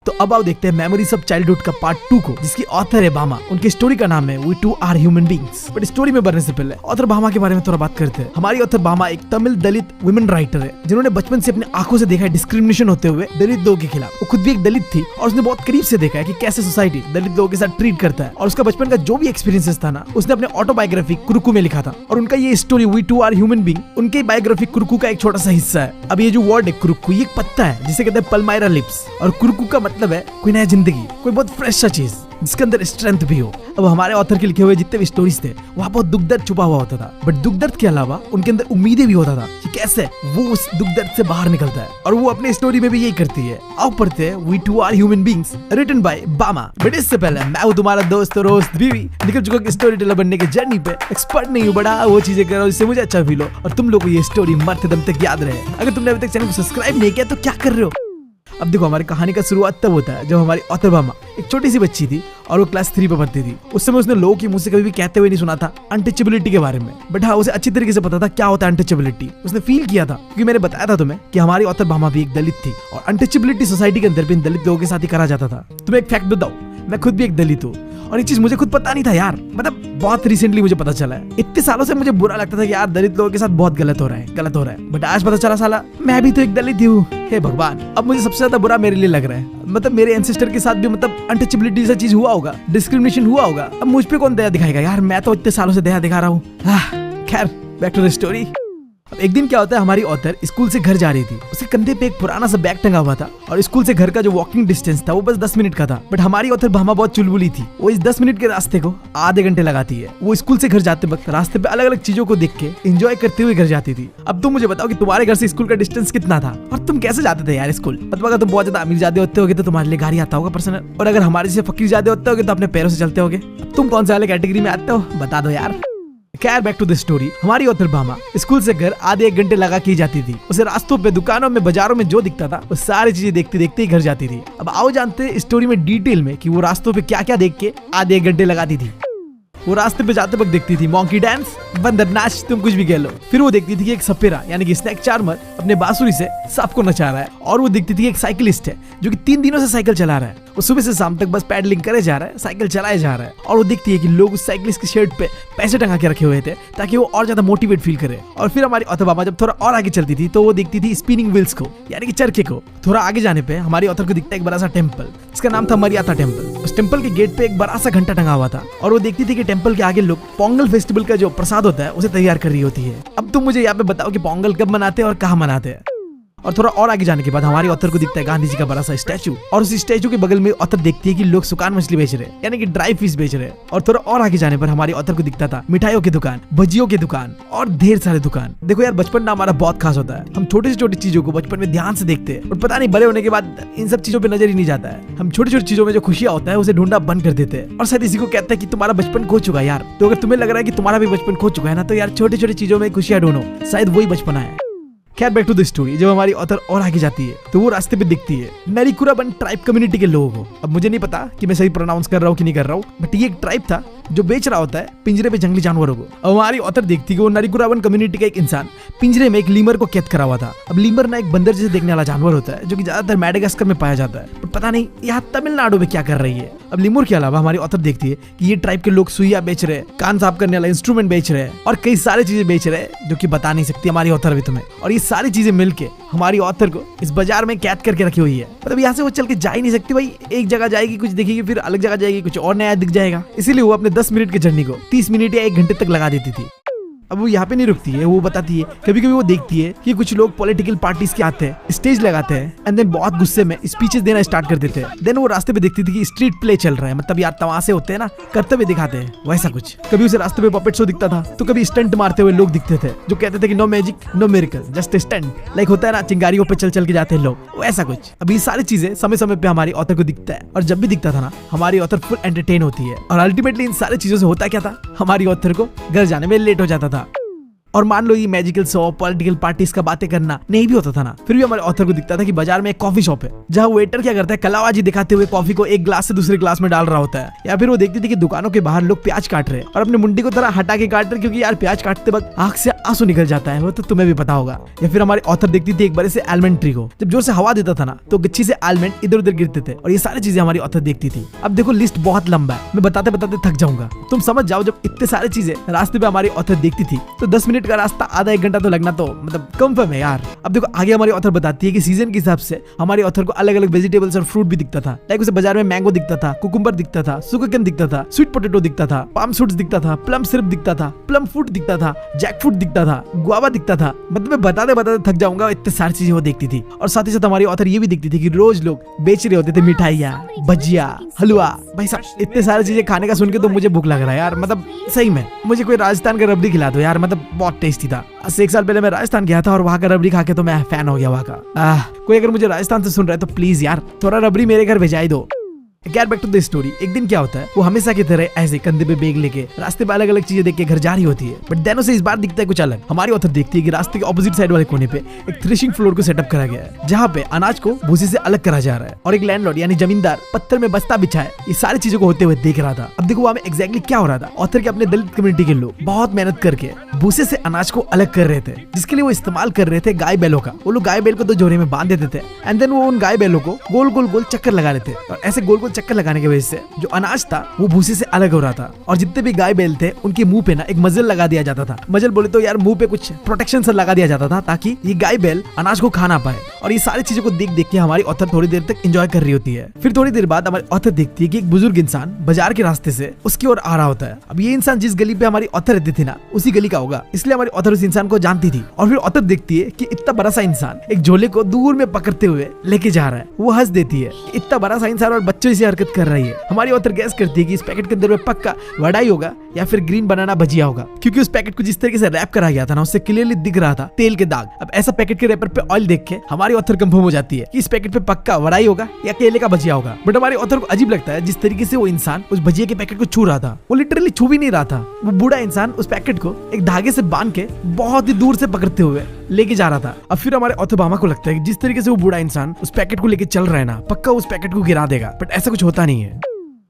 तो अब आओ देखते हैं मेमोरीज ऑफ चाइल्डहुड का पार्ट 2 को, जिसकी ऑथर है बामा। उनकी स्टोरी का नाम है we too are human beings. But story में बढ़ने से पहले ऑथर बामा के बारे में थोड़ा बात करते हैं। हमारी ऑथर बामा एक तमिल दलित वुमेन राइटर है, जिन्होंने बचपन से अपनी आंखों से देखा है डिस्क्रिमिनेशन होते हुए दलित लोगों के खिलाफ। वो खुद भी एक दलित थी और उसने बहुत करीब से देखा है कि कैसे सोसाइटी दलित लोगों के साथ ट्रीट करता है। और उसका बचपन का जो भी एक्सपीरियंसेस था ना, उसने अपने ऑटोबायोग्राफी कुरुकू में लिखा था। और उनका ये story we too are human being उनके बायोग्राफी कुरुकू का एक छोटा सा हिस्सा है। अब ये जो वर्ड है कुरुकू, ये एक पत्ता है जिसे कहते हैं पल्मायरा लिप्स। और कुरुकू का मतलब है कोई नया जिंदगी, कोई बहुत फ्रेश सा चीज जिसके अंदर स्ट्रेंथ भी हो। अब हमारे ऑथर के लिखे हुए जितने भी स्टोरीज थे, वहाँ बहुत दुख दर्द छुपा हुआ होता था। बट दुख दर्द के अलावा उनके अंदर उम्मीदें भी होता था कि कैसे वो उस दुख दर्द से बाहर निकलता है। और वो अपने स्टोरी में भी यही करती है। आओ पढ़ते हैं we too are human beings, written by Bama. But इससे पहले मैं हूँ तुम्हारा दोस्त और होस्ट बीवी, निकल चुका स्टोरी टेलर बनने के जर्नी पे। एक्सपर्ट नहीं हूँ, बड़ा वो चीजें कर रहा हूँ जिससे मुझे अच्छा फील हो और तुम लोग को ये स्टोरी मरते दम तक याद रहे। अगर तुमने अभी तक चैनल को सब्सक्राइब नहीं किया तो क्या कर रहे हो। अब देखो, हमारी कहानी का शुरुआत तब होता है जब हमारी ऑथर बामा एक छोटी सी बच्ची थी और वो क्लास 3 पे पढ़ती थी। उस समय उसने लोगों के मुंह से कभी भी कहते हुए नहीं सुना था अनटचेबिलिटी के बारे में। बट हाँ, उसे अच्छी तरीके से पता था क्या होता है अनटचेबिलिटी। उसने फील किया था, क्योंकि मैंने बताया था तुम्हें कि हमारी ऑथर बामा भी एक दलित थी और अनटचेबिलिटी सोसाइटी के अंदर भी दलित लोगों के साथ ही करा जाता था। तुम्हें एक फैक्ट बताऊं, मैं खुद भी एक दलित हूँ और ये चीज मुझे खुद पता नहीं था यार। मतलब बहुत रिसेंटली मुझे पता चला है। इतने सालों से मुझे बुरा लगता था कि यार दलित लोगों के साथ बहुत गलत हो रहा है। बट आज पता चला साला मैं भी तो एक दलित ही हूँ। हे भगवान, अब मुझे सबसे ज्यादा बुरा मेरे लिए लग रहा है। मतलब मेरे एंसेस्टर के साथ भी मतलब अनटचेबिलिटी जैसा चीज हुआ होगा, डिस्क्रिमिनेशन हुआ होगा। अब मुझ पे कौन दया दिखाएगा यार, मैं तो इतने सालों से दया दिखा रहा हूँ। खैर, बैक टू द स्टोरी। अब एक दिन क्या होता है, हमारी ऑथर स्कूल से घर जा रही थी। उसके कंधे पे एक पुराना सा बैग टंगा हुआ था और स्कूल से घर का जो वॉकिंग डिस्टेंस था वो बस 10 मिनट का था। बट हमारी ऑथर बामा बहुत चुलबुली थी। वो इस 10 मिनट के रास्ते को आधे घंटे लगाती है। वो स्कूल से घर जाते वक्त रास्ते पे अलग अलग चीजों को देख के एंजॉय करते हुए घर जाती थी। अब तुम मुझे बताओ कि तुम्हारे घर से स्कूल का डिस्टेंस कितना था और तुम कैसे जाते थे यार स्कूल। मतलब अगर तुम बहुत ज्यादा अमीर ज्यादा होते होगे तो तुम्हारे लिए गाड़ी आता होगा पर्सनल, और अगर हमारे से फकीर ज्यादा होते होगे तो अपने पैरों से चलते होगे। तुम कौन से वाले कैटेगरी में आते हो बता दो यार। खैर, बैक टू द स्टोरी। हमारी ऑथर बामा स्कूल से घर आधे 1 घंटे लगा के जाती थी। उसे रास्तों पे, दुकानों में, बाजारों में जो दिखता था वो सारी चीजें देखते देखते ही घर जाती थी। अब आओ जानते हैं स्टोरी में डिटेल में कि वो रास्तों पे क्या क्या देख के आधे 1 घंटे लगाती थी। वो रास्ते पे जाते वक्त देखती थी मॉन्की डांस, बंदर नाच, तुम कुछ भी कह लो। फिर वो देखती थी कि एक सपेरा यानी कि स्नैक चार्मर अपने बांसुरी से सबको नचा रहा है। और वो देखती थी एक साइकिलिस्ट है जो कि 3 दिनों से साइकिल चला रहा है। वो सुबह से शाम तक बस पैडलिंग करे जा रहा है, साइकिल चलाए जा रहा है। और वो देखती है कि लोग उस साइकिलिस्ट की शर्ट पे पैसे टंगा के रखे हुए थे ताकि वो और ज्यादा मोटिवेट फील करे। और फिर हमारी ऑथर बामा जब थोड़ा और आगे चलती थी तो वो देखती थी स्पिनिंग व्हील्स को यानी कि चरखे को। थोड़ा आगे जाने पे हमारी ऑथर को दिखता है एक बड़ा सा टेम्पल, जिसका नाम था मरियाता टेम्पल। उस टेम्पल के गेट पे एक बड़ा सा घंटा टंगा हुआ था और वो देखती थी कि टेम्पल के आगे लोग पोंगल फेस्टिवल का जो प्रसाद होता है उसे तैयार कर रही होती है। अब तुम मुझे यहाँ पे बताओ कि पोंगल कब मनाते हैं और कहाँ मनाते हैं। और थोड़ा और आगे जाने के बाद हमारी ऑथर को दिखता है गांधी जी का बड़ा सा स्टैचू, और उस स्टैचू के बगल में ऑथर देखती है कि लोग सुकान मछली बेच रहे हैं यानी कि ड्राई फिश बेच रहे हैं। और थोड़ा और आगे जाने पर हमारी ऑथर को दिखता था मिठाइयों की दुकान, भजियों की दुकान और ढेर सारे दुकान। देखो यार, बचपन ना हमारा बहुत खास होता है। हम छोटी से छोटी चीजों को बचपन में ध्यान से देखते हैं और पता नहीं बड़े होने के बाद इन सब चीजों पे नजर ही नहीं जाता है। हम छोटी छोटी चीजों में जो खुशियां होता है उसे ढूंढना बंद कर देते हैं। और शायद इसी को कहते हैं कि तुम्हारा बचपन खो चुका है यार। तो अगर तुम्हें लग रहा है कि तुम्हारा भी बचपन खो चुका है ना, तो यार छोटी छोटी चीजों में खुशियां ढूंढो, शायद वही बचपना है। खैर, बैक टू द स्टोरी। जब हमारी ऑथर और आगे जाती है तो वो रास्ते पे दिखती है नरिकुराबन ट्राइब कम्युनिटी के लोगों को। अब मुझे नहीं पता कि मैं सही प्रोनाउंस कर रहा हूँ कि नहीं कर रहा हूँ, बट ये एक ट्राइब था जो बेच रहा होता है पिंजरे पे जंगली जानवरों को। अब हमारी ऑथर देखती है कि वो नरिकुराबन कम्युनिटी का एक इंसान पिंजरे में एक लीमर को कैद करा हुआ था। अब लीमर ना एक बंदर जैसे देखने वाला जानवर होता है जो कि ज्यादातर मेडागास्कर में पाया जाता है, बट पता नहीं यहाँ तमिलनाडु में क्या कर रही है। अब लीमर के अलावा हमारी ऑथर देखती है कि ये ट्राइब के लोग सुइया बेच रहे हैं, कान साफ करने वाला इंस्ट्रूमेंट बेच रहे हैं और कई सारी चीजें बेच रहे हैं जो कि बता नहीं सकती हमारी ऑथर भी तुम्हें। और ये सारी चीजें मिलके हमारी ऑथर को इस बाजार में कैद करके रखी हुई है। मतलब यहाँ से वो चल के जा ही नहीं सकती भाई। एक जगह जाएगी, कुछ देखेगी, फिर अलग जगह जाएगी, कुछ और नया दिख जाएगा। इसीलिए वो अपने 10 मिनट की जर्नी को 30 मिनट या 1 घंटे तक लगा देती थी। अब वो यहाँ पे नहीं रुकती है, वो बताती है कभी कभी वो देखती है कि कुछ लोग पॉलिटिकल पार्टीज के आते हैं, स्टेज लगाते हैं एंड देन बहुत गुस्से में स्पीचेस देना स्टार्ट कर देते हैं। देन वो रास्ते पे देखती थी कि स्ट्रीट प्ले चल रहा है, मतलब यार तमाशे होते हैं ना, करते हुए दिखाते हैं वैसा कुछ। कभी उसे रास्ते पे पपेट शो दिखता था तो कभी स्टंट मारते हुए लोग दिखते थे जो कहते थे कि no magic no miracle just stunt, like होता है ना चिंगारियों पे चल चल के जाते हैं लोग, वैसा कुछ। अब ये सारी चीजें समय समय पे हमारी ऑथर को दिखता है और जब भी दिखता था ना, हमारी ऑथर फुल एंटरटेन होती है। और अल्टीमेटली इन सारी चीजों से होता क्या था, हमारी ऑथर को घर जाने में लेट हो जाता था। और मान लो ये मैजिकल शॉप, पॉलिटिकल पार्टीज का बातें करना नहीं भी होता था ना, फिर भी हमारे ऑथर को दिखता था कि बाजार में एक कॉफी शॉप है जहाँ वेटर क्या करता है, कलाबाजी दिखाते हुए कॉफी को एक ग्लास से दूसरे ग्लास में डाल रहा होता है। या फिर वो देखती थी कि दुकानों के बाहर लोग प्याज काट रहे हैं और अपने मुंडी को तरह हटा के काट रहे, क्योंकि यार प्याज काटते वक्त आंख से आंसू निकल जाता है, वो तो तुम्हें भी पता होगा। या फिर हमारे ऑथर देखती थी एक बार से आलमंड ट्री को, जब जोर से हवा देता था ना तो गच्छी से आलमंड इधर उधर गिरते थे, और ये सारी चीजें हमारी ऑथर देखती थी। अब देखो लिस्ट बहुत लंबा है, मैं बताते बताते थक जाऊंगा, तुम समझ जाओ। जब इतने सारी चीजें रास्ते पे हमारी ऑथर देखती थी तो 10 मिनट का रास्ता आधा एक घंटा तो लगना तो मतलब कंफर्म है यार। अब देखो आगे हमारी ऑथर बताती है कि सीजन के हिसाब से हमारी ऑथर को अलग अलग वेजिटेबल्स और फ्रूट भी दिखता था। लाइक उसे बाजार में मैंगो दिखता था, कुकुम्बर दिखता था, सुकरकन दिखता था, स्वीट पोटैटो दिखता था, पाम फ्रूट्स दिखता था, प्लम सिरप दिखता था, प्लम फ्रूट दिखता था, जैक फ्रूट दिखता था, गुआवा दिखता था। मतलब मैं बताते बताते थक जाऊंगा, इतने सारी चीजें वो देखती थी। और साथ ही साथ हमारी ऑथर ये भी दिखती थी कि रोज लोग बेच रहे होते थे मिठाइयाँ, भजिया, हलवा। भाई साहब इतने सारी चीजें खाने का सुन के तो मुझे भूख लग रहा है यार, मतलब सही में मुझे कोई राजस्थान का रबड़ी खिला दो यार, मतलब बहुत टेस्टी था। आज से 1 साल पहले मैं राजस्थान गया था और वहाँ का रबड़ी खा के तो मैं फैन हो गया वहाँ का। कोई अगर मुझे राजस्थान से सुन रहा है तो प्लीज यार थोड़ा रबड़ी मेरे घर भेजाई दो। Get back to the story. एक दिन क्या होता है, वो हमेशा की तरह ऐसे कंधे पे बैग लेके रास्ते पे अलग अलग चीजें देख के घर जा रही होती है, बट देन उसे इस बार दिखता है कुछ अलग। हमारी ऑथर देखती है कि रास्ते के ऑपोजिट साइड वाले कोने पे एक थ्रेशिंग फ्लोर को सेटअप करा गया है, जहाँ पे अनाज को भूसी से अलग करा जा रहा है, और एक लैंडलॉर्ड यानी जमींदार पत्थर में बस्ता बिछाए ये सारी चीजों को होते हुए देख रहा था। अब देखो वहाँ में एग्जैक्टली क्या हो रहा था, ऑथर के अपने दलित कम्युनिटी के लोग बहुत मेहनत करके भूसे से अनाज को अलग कर रहे थे, जिसके लिए वो इस्तेमाल कर रहे थे गाय बैलों का। वो लोग गाय बैल को तो जोरे में बांध देते थे एंड देन वो उन गाय बैलों को गोल गोल गोल चक्कर लगा रहे थे, और ऐसे गोल गोल चक्कर लगाने की वजह से जो अनाज था वो भूसे से अलग हो रहा था। और जितने भी गाय बैल थे उनके मुंह पे ना एक मजल लगा दिया जाता था। मजल बोले तो यार मुंह पे कुछ प्रोटेक्शन सा लगा दिया जाता था ताकि ये गाय बैल अनाज को खा ना पाए। और ये सारी चीजों को देख देख के हमारी ऑथर थोड़ी देर तक एंजॉय कर रही होती है। फिर थोड़ी देर बाद हमारी ऑथर देखती है कि एक बुजुर्ग इंसान बाजार के रास्ते से उसकी ओर आ रहा होता है। अब ये इंसान जिस गली पे हमारी ऑथर रहती थी ना उसी गली का होगा, इसलिए हमारी ऑथर उस इंसान को जानती थी। और फिर ऑथर देखती है कि इतना बड़ा सा इंसान एक झोले को दूर में पकड़ते हुए लेके जा रहा है। वो हंस देती है, इतना बड़ा सा इंसान और बच्चों से हरकत कर रही है। हमारी ऑथर गैस करती है कि इस पैकेट के अंदर में पक्का वड़ाई होगा या फिर ग्रीन बनाना भजिया होगा, क्योंकि उस पैकेट को जिस तरीके से रैप करा गया था ना उससे क्लियरली दिख रहा था तेल के दाग। अब ऐसा पैकेट के रैपर पे ऑयल देख के हमारी ऑथर कंफर्म हो जाती है कि इस पैकेट पे पक्का वड़ाई होगा या केले का भजिया होगा। बट हमारी ऑथर को अजीब लगता है जिस तरीके से वो इंसान उस भजिया के पैकेट को छू रहा था। वो लिटरली छू भी नहीं रहा था, वो बूढ़ा इंसान उस पैकेट को एक धागे से बांध के बहुत ही दूर से पकड़ते हुए लेके जा रहा था। अब फिर हमारे ऑथर बामा को लगता है कि जिस तरीके से वो बूढ़ा इंसान उस पैकेट को लेके चल रहा है ना पक्का उस पैकेट को गिरा देगा, बट ऐसा कुछ होता नहीं है।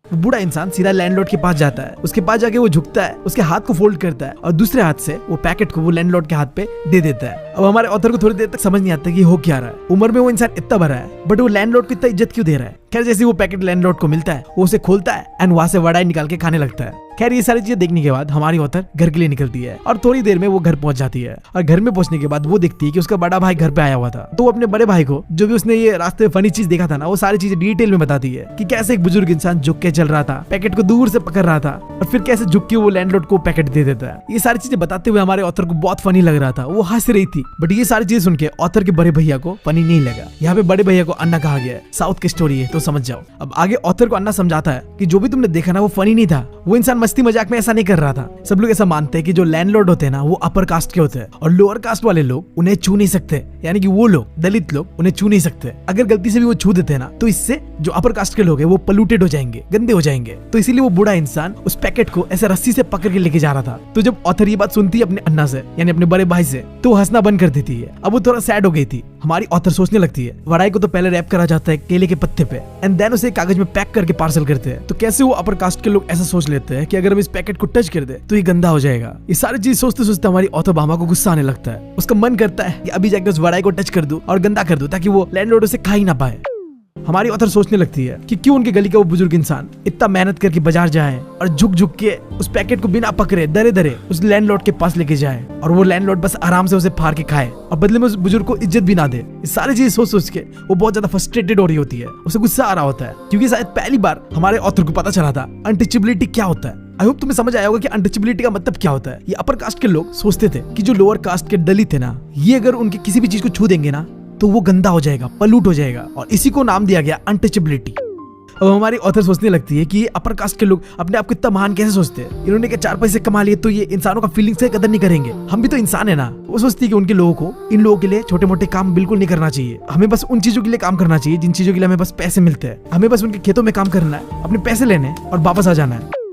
वो बूढ़ा इंसान सीधा लैंडलॉर्ड के पास जाता है, उसके पास जाके वो झुकता है, उसके हाथ को फोल्ड करता है और दूसरे हाथ से वो पैकेट को वो लैंडलॉर्ड के हाथ पे दे देता है। अब हमारे ऑथर को थोड़ी देर तक समझ नहीं आता कि हो क्या रहा है। उम्र में वो इंसान इतना बड़ा है बट वो लैंडलॉर्ड को इतना इज्जत क्यों दे रहा है। खैर जैसे वो पैकेट लैंडलॉर्ड को मिलता है वो उसे खोलता है एंड वहां से वड़ाई निकाल के खाने लगता है। खैर ये सारी चीजें देखने के बाद हमारी ऑथर घर के लिए निकलती है और थोड़ी देर में वो घर पहुंच जाती है। और घर में पहुंचने के बाद वो देखती है कि उसका बड़ा भाई घर पे आया हुआ था, तो वो अपने बड़े भाई को जो भी उसने ये रास्ते में फनी चीज देखा था ना वो सारी चीजें डिटेल में बताती है कि कैसे एक बुजुर्ग इंसान झुक के चल रहा था, पैकेट को दूर से पकड़ रहा था और फिर कैसे झुक के वो लैंडलॉर्ड को पैकेट दे देता है। ये सारी चीजें बताते हुए हमारे ऑथर को बहुत फनी लग रहा था, वो हंस रही थी। बट ये सारी चीजें सुन के ऑथर के बड़े भैया को फनी नहीं लगा। यहाँ पे बड़े भैया को अन्ना कहा गया है, साउथ की स्टोरी है तो समझ जाओ। अब आगे ऑथर को अन्ना समझाता है कि जो भी तुमने देखा ना वो फनी नहीं था, वो इंसान मस्ती मजाक में ऐसा नहीं कर रहा था। सब लोग ऐसा मानते हैं कि जो लैंडलॉर्ड होते हैं ना वो अपर कास्ट के होते हैं और लोअर कास्ट वाले लोग उन्हें छू नहीं सकते, यानी कि वो लोग दलित लोग उन्हें छू नहीं सकते। अगर गलती से भी वो छू देते हैं ना तो इससे जो अपर कास्ट के लोग हैं वो पोल्यूटेड हो जाएंगे, गंदे हो जाएंगे। तो इसीलिए वो बूढ़ा इंसान उस पैकेट को ऐसे रस्सी से पकड़ के लेके जा रहा था। तो जब ऑथर ये बात सुनती है अपने अन्ना से यानी अपने बड़े भाई से तो वो हंसना बंद कर देती है। अब वो थोड़ा सैड हो गई थी। हमारी ऑथर सोचने लगती है वड़ाई को तो पहले रैप करा जाता है केले के पत्ते पे एंड देन उसे कागज में पैक करके पार्सल करते हैं, तो कैसे वो अपर कास्ट के लोग ऐसा सोच लेते हैं कि अगर हम इस पैकेट को टच कर दे तो ये गंदा हो जाएगा। ये सारी चीज सोचते सोचते हमारी ऑथर बामा को गुस्सा आने लगता है। उसका मन करता है कि अभी जाकर उस वड़ाई को टच कर दूं और गंदा कर दूं ताकि वो लैंडलॉर्ड उसे खा ही ना पाए। हमारी ऑथर सोचने लगती है कि क्यों उनके गली का वो बुजुर्ग इंसान इतना मेहनत करके बाजार जाए और झुक झुक के उस पैकेट को बिना पकड़े दरे दरे उस लैंडलॉर्ड के पास लेके जाए और वो लैंडलॉर्ड बस आराम से उसे फाड़ के खाए और बदले में उस बुजुर्ग को इज्जत भी ना दे। ये सारी चीज सोच सोच के वो बहुत ज्यादा फ्रस्ट्रेटेड हो रही होती है, उसे गुस्सा आ रहा होता है क्योंकि शायद पहली बार हमारे ऑथर को पता चला था अनटचेबिलिटी क्या होता है। आई होप तुम्हें समझ आया होगा कि अनटचेबिलिटी का मतलब क्या होता है। ये अपर कास्ट के लोग सोचते थे कि जो लोअर कास्ट के दलित है ना ये अगर उनके किसी भी चीज को छू देंगे ना तो वो गंदा हो जाएगा, पल्यूट हो जाएगा, और इसी को नाम दिया गया अनटचेबिलिटी। अब हमारी ऑथर सोचने लगती है कि ये अपर कास्ट के लोग अपने आप को इतना महान कैसे सोचते हैं। इन्होंने क्या 4 पैसे कमा लिए तो ये इंसानों का फीलिंग्स से कदर नहीं करेंगे, हम भी तो इंसान है ना। वो सोचती है कि उनके लोगों को इन लोगों के लिए छोटे मोटे काम बिल्कुल नहीं करना चाहिए, हमें बस उन चीजों के लिए काम करना चाहिए जिन चीजों के लिए हमें बस पैसे मिलते हैं। हमें बस उनके खेतों में काम करना है, अपने पैसे लेने और वापस आ जाना है।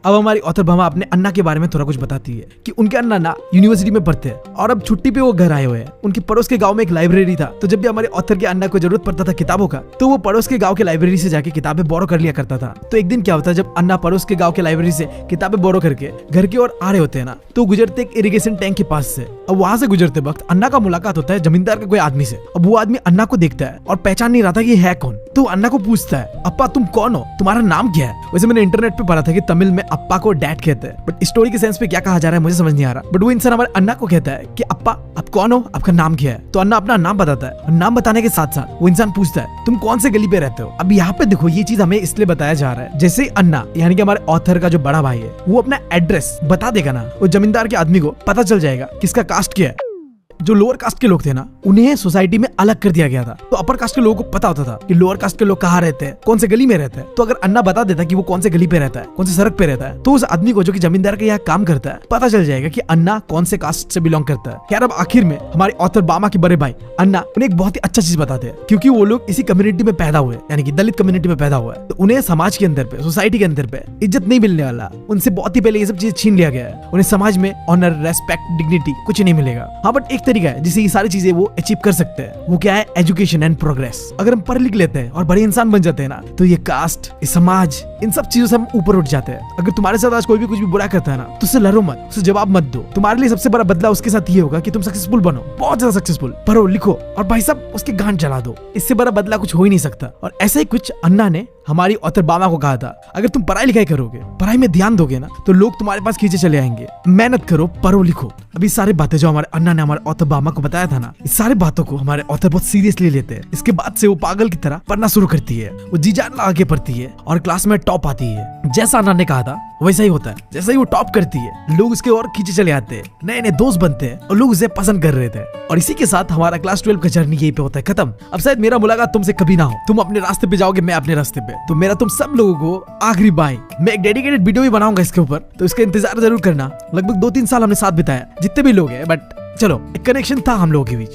अब हमारी ऑथर भामा अपने अन्ना के बारे में थोड़ा कुछ बताती है कि उनके अन्ना ना यूनिवर्सिटी में पढ़ते हैं और अब छुट्टी पे वो घर आए हुए हैं। उनके पड़ोस के गांव में एक लाइब्रेरी था, तो जब भी हमारे ऑथर के अन्ना को जरूरत पड़ता था किताबों का, तो वो पड़ोस के गांव के लाइब्रेरी से जाके किताबें बोरो कर लिया करता था। तो एक दिन क्या होता है, जब अन्ना पड़ोस के गांव के लाइब्रेरी से किताबें बोरो करके घर की ओर आ रहे होते हैं ना, तो गुजरते एक इरिगेशन टैंक के पास से। अब वहां से गुजरते वक्त अन्ना का मुलाकात होता है जमींदार के कोई आदमी से। अब वो आदमी अन्ना को देखता है और पहचान नहीं रहा था कि है कौन, तो अन्ना को पूछता है, अप्पा तुम कौन हो, तुम्हारा नाम क्या है। वैसे मैंने इंटरनेट पे पढ़ा था कि तमिल में अप्पा को डैड कहते हैं, बट स्टोरी के सेंस पे क्या कहा जा रहा है मुझे समझ नहीं आ रहा। बट वो इंसान हमारे अन्ना को कहता है कि अप्पा आप कौन हो, आपका नाम क्या है। तो अन्ना अपना नाम बताता है और नाम बताने के साथ साथ वो इंसान पूछता है तुम कौन से गली पे रहते हो। अब यहाँ पे देखो, ये चीज हमें इसलिए बताया जा रहा है जैसे ही अन्ना यानी कि हमारे ऑथर का जो बड़ा भाई है वो अपना एड्रेस बता देगा ना, वो जमींदार के आदमी को पता चल जाएगा किसका कास्ट क्या है। जो लोअर कास्ट के लोग थे ना, उन्हें सोसाइटी में अलग कर दिया गया था। तो अपर कास्ट के लोगों को पता होता था कि लोअर कास्ट के लोग कहाँ रहते हैं, कौन से गली में रहते हैं। तो अगर अन्ना बता देता कि वो कौन से गली पे रहता है, कौन से सड़क पे रहता है, तो उस आदमी को जो कि जमींदार के यहाँ काम करता है पता चल जाएगा कि अन्ना कौन से कास्ट से बिलोंग करता है। खैर अब आखिर में हमारे ऑथर बामा के बड़े भाई अन्ना उन्हें एक बहुत ही अच्छा चीज बताते हैं, क्योंकि वो लोग इसी कम्युनिटी में पैदा हुए, यानी कि दलित कम्युनिटी में पैदा हुआ है। तो उन्हें समाज के अंदर पे, सोसाइटी के अंदर पे इज्जत नहीं मिलने वाला। उनसे बहुत ही पहले ये सब चीज छीन लिया गया है। उन्हें समाज में ऑनर, रेस्पेक्ट, डिग्निटी कुछ नहीं मिलेगा। हाँ, बट एक तरीका है जिससे ये सारी चीजें वो अचीव कर सकते हैं। वो क्या है? Education and progress. अगर हम पढ़ लिख लेते हैं और बड़े इंसान बन जाते हैं ना, तो ये कास्ट, ये समाज, इन सब चीजों से हम ऊपर उठ जाते हैं। अगर तुम्हारे साथ आज कोई भी कुछ भी बुरा करता है ना, तो उससे लड़ो मत, उससे जवाब मत दो। तुम्हारे लिए सबसे बड़ा बदलाव उसके साथ ये होगा कि तुम सक्सेसफुल बनो, बहुत ज्यादा सक्सेसफुल, पढ़ो लिखो और भाई साहब उसके गांड जला दो। इससे बड़ा बदलाव कुछ हो ही नहीं सकता। और ऐसे ही कुछ अन्ना ने हमारी ऑथर बामा को कहा था, अगर तुम पढ़ाई लिखाई करोगे, पढ़ाई में ध्यान दोगे ना, तो लोग तुम्हारे पास खींचे चले आएंगे। मेहनत करो, पढ़ो लिखो। अभी सारी बातें जो हमारे अन्ना ने हमारे ऑथर बामा को बताया था ना, इस सारी बातों को हमारे ऑथर बहुत सीरियसली लेते हैं। इसके बाद से वो पागल की तरह पढ़ना शुरू करती है। वो जी जान लगा के पढ़ती है और क्लास में टॉप आती है। जैसा अन्ना ने कहा था वैसा ही होता है। जैसे ही वो टॉप करती है, लोग उसके और खींचे चले आते हैं, नए नए दोस्त बनते हैं और लोग उसे पसंद कर रहे थे। और इसी के साथ हमारा क्लास 12 का जर्नी यही पे होता है खत्म। अब शायद मेरा मुलाकात तुमसे कभी ना हो। तुम अपने रास्ते पे जाओगे, मैं अपने रास्ते पे। तो मेरा तुम सब लोगों को आखिरी बाय। मैं एक डेडिकेटेड वीडियो भी बनाऊंगा इसके ऊपर, तो इसका इंतजार जरूर करना। लगभग 2-3 साल हमने साथ बिताया, जितने भी लोग हैं, बट चलो एक कनेक्शन था हम लोगों के बीच।